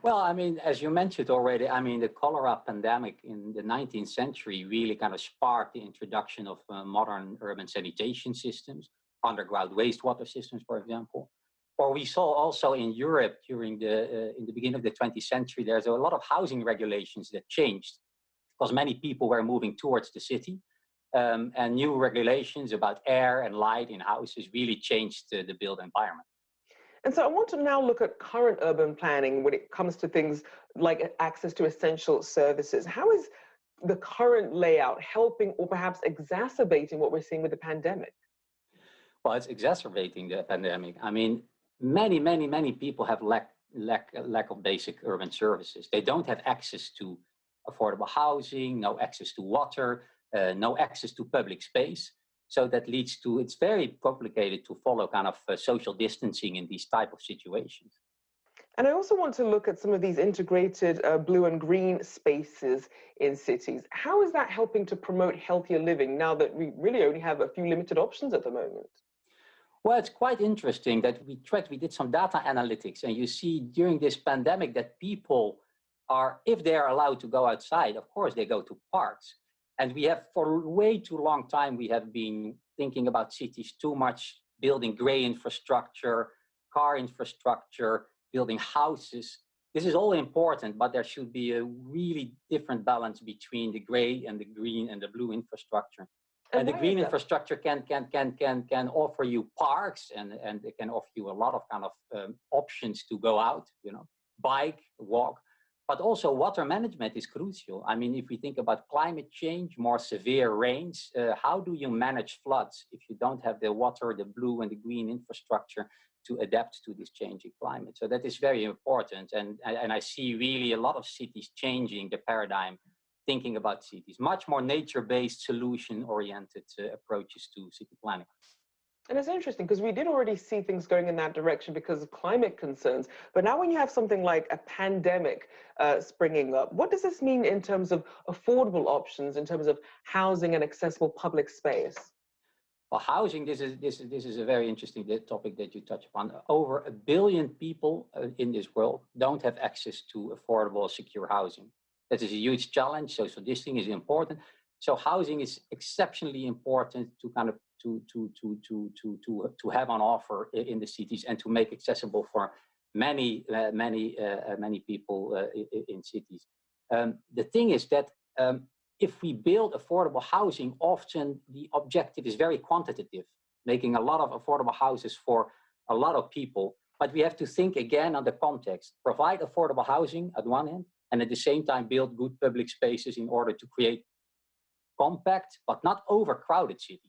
Well, I mean, as you mentioned already, I mean, the cholera pandemic in the 19th century really kind of sparked the introduction of modern urban sanitation systems, underground wastewater systems, for example. Or we saw also in Europe during in the beginning of the 20th century, there's a lot of housing regulations that changed because many people were moving towards the city. And new regulations about air and light in houses really changed the built environment. And so I want to now look at current urban planning when it comes to things like access to essential services. How is the current layout helping or perhaps exacerbating what we're seeing with the pandemic? Well, it's exacerbating the pandemic. I mean, many people have lack of basic urban services. They don't have access to affordable housing, no access to water, no access to public space. So that leads to, it's very complicated to follow kind of social distancing in these type of situations. And I also want to look at some of these integrated blue and green spaces in cities. How is that helping to promote healthier living now that we really only have a few limited options at the moment? Well, it's quite interesting that we did some data analytics, and you see during this pandemic that people are, if they are allowed to go outside, of course they go to parks. And we have for way too long time, we have been thinking about cities too much, building gray infrastructure, car infrastructure, building houses. This is all important, but there should be a really different balance between the gray and the green and the blue infrastructure. And the green infrastructure can offer you parks, and it can offer you a lot of kind of options to go out, you know, bike, walk. But also water management is crucial. I mean, if we think about climate change, more severe rains, how do you manage floods if you don't have the water, the blue and the green infrastructure to adapt to this changing climate? So that is very important. And I see really a lot of cities changing the paradigm, thinking about cities, much more nature-based, solution-oriented approaches to city planning. And it's interesting because we did already see things going in that direction because of climate concerns. But now when you have something like a pandemic springing up, what does this mean in terms of affordable options, in terms of housing and accessible public space? Well, housing, this is a very interesting topic that you touch upon. Over 1 billion people in this world don't have access to affordable, secure housing. That is a huge challenge. Social distancing is important. So housing is exceptionally important to kind of to have on offer in the cities and to make accessible for many people in cities. The thing is that if we build affordable housing, often the objective is very quantitative, making a lot of affordable houses for a lot of people. But we have to think again on the context, provide affordable housing at one end, and at the same time build good public spaces in order to create compact but not overcrowded cities.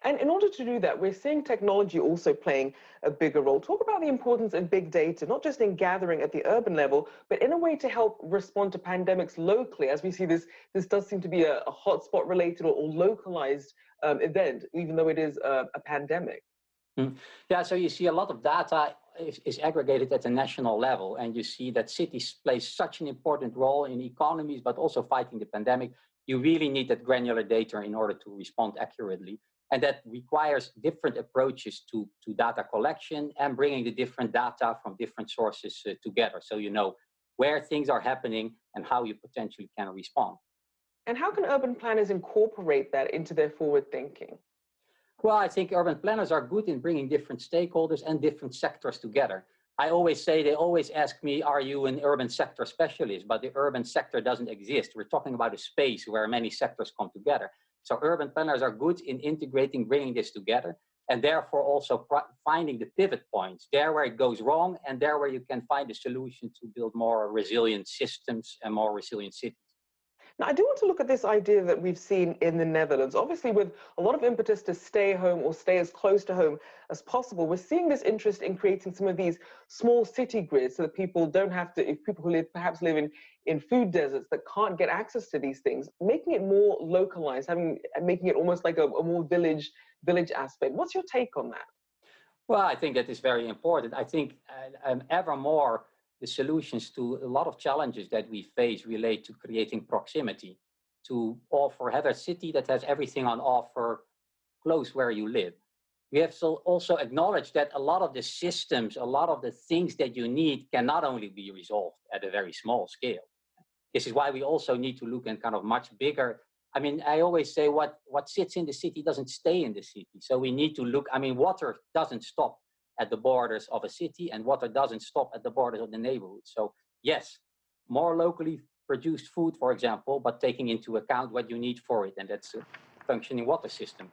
And in order to do that, we're seeing technology also playing a bigger role. Talk about the importance of big data, not just in gathering at the urban level, but in a way to help respond to pandemics locally. As we see this does seem to be a hotspot related or localized event, even though it is a pandemic. Yeah, so you see a lot of data is aggregated at the national level, and you see that cities play such an important role in economies, but also fighting the pandemic. You really need that granular data in order to respond accurately. And that requires different approaches to data collection and bringing the different data from different sources together. So you know where things are happening and how you potentially can respond. And how can urban planners incorporate that into their forward thinking? Well, I think urban planners are good in bringing different stakeholders and different sectors together. I always say, they always ask me, are you an urban sector specialist? But the urban sector doesn't exist. We're talking about a space where many sectors come together. So urban planners are good in integrating, bringing this together, and therefore also finding the pivot points, there where it goes wrong, and there where you can find a solution to build more resilient systems and more resilient cities. Now, I do want to look at this idea that we've seen in the Netherlands. Obviously, with a lot of impetus to stay home or stay as close to home as possible, we're seeing this interest in creating some of these small city grids so that people don't have to, if people who perhaps live in food deserts that can't get access to these things, making it more localized, making it almost like a more village aspect. What's your take on that? Well, I think that is very important. I think ever more the solutions to a lot of challenges that we face relate to creating proximity, to have a city that has everything on offer close where you live. we have to also acknowledge that a lot of the systems, a lot of the things that you need can not only be resolved at a very small scale. This is why we also need to look at kind of much bigger. I mean, I always say what sits in the city doesn't stay in the city. So we need to look, I mean, water doesn't stop at the borders of a city, and water doesn't stop at the borders of the neighborhood. So yes, more locally produced food, for example, but taking into account what you need for it, and that's a functioning water system.